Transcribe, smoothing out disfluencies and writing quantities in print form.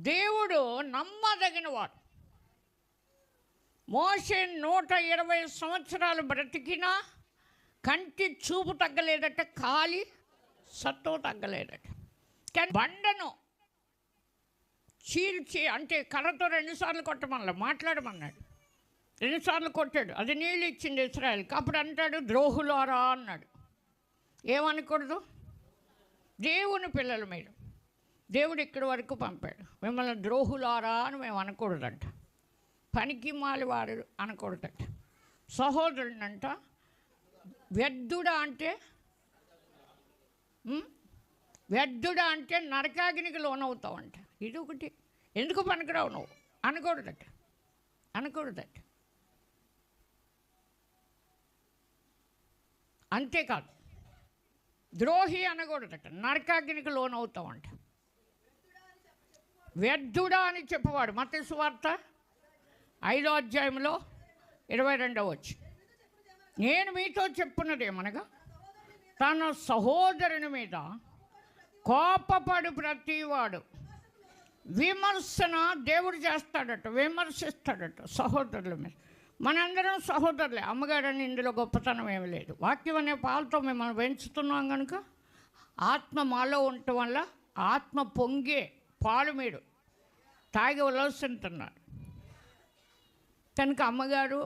దేవుడు నమ్మదగినవాడు. మోషే 120 సంవత్సరాలు బ్రతికినా కంటి చూపు తగ్గలేదట, కాలి సత్తువ తగ్గలేదట. కానీ బండను చీల్చి, అంటే కర్రతో 2 సార్లు కొట్టమన్నాడు, మాట్లాడమన్నాడు. 2 సార్లు కొట్టాడు, అది నీళ్ళు ఇచ్చింది ఇశ్రాయేలుకి. అప్పుడు అంటాడు, ద్రోహులారా అన్నాడు. ఏమనకూడదు? దేవుని పిల్లల మీద దేవుడు ఇక్కడి వరకు పంపాడు. మిమ్మల్ని ద్రోహులారా అని మేము అనకూడదంట, పనికి మాలివాడు అనకూడదట. సహోదరుడంట వ్యర్థుడా అంటే వ్యర్థుడా అంటే నరకాగ్నికి లోనవుతావంట. ఇది ఒకటి. ఎందుకు పనికిరావు నువ్వు అనకూడదట. అంతేకాదు, ద్రోహి అనకూడదట, నరకాగ్నికి లోనవుతావంట. వ్యర్థుడా అని చెప్పవాడు. మత్తయి సువార్త 5వ అధ్యాయంలో 22వ వచనం. నేను మీతో చెప్పున్నదేమనగా, తన సహోదరుని మీద కోపపడు ప్రతివాడు విమర్శన దేవుడు చేస్తాడట, విమర్శిస్తాడట సహోదరుల మీద. మనందరం సహోదరులే, అమ్మగారని ఇందులో గొప్పతనం ఏమి లేదు. వాక్యం అనే పాలతో మిమ్మల్ని పెంచుతున్నాం కనుక ఆత్మ మాలో ఉండటం వల్ల ఆత్మ పొంగే పాలు మీరు తాగి ఉల్లాసిస్తున్నారు కనుక అమ్మగారు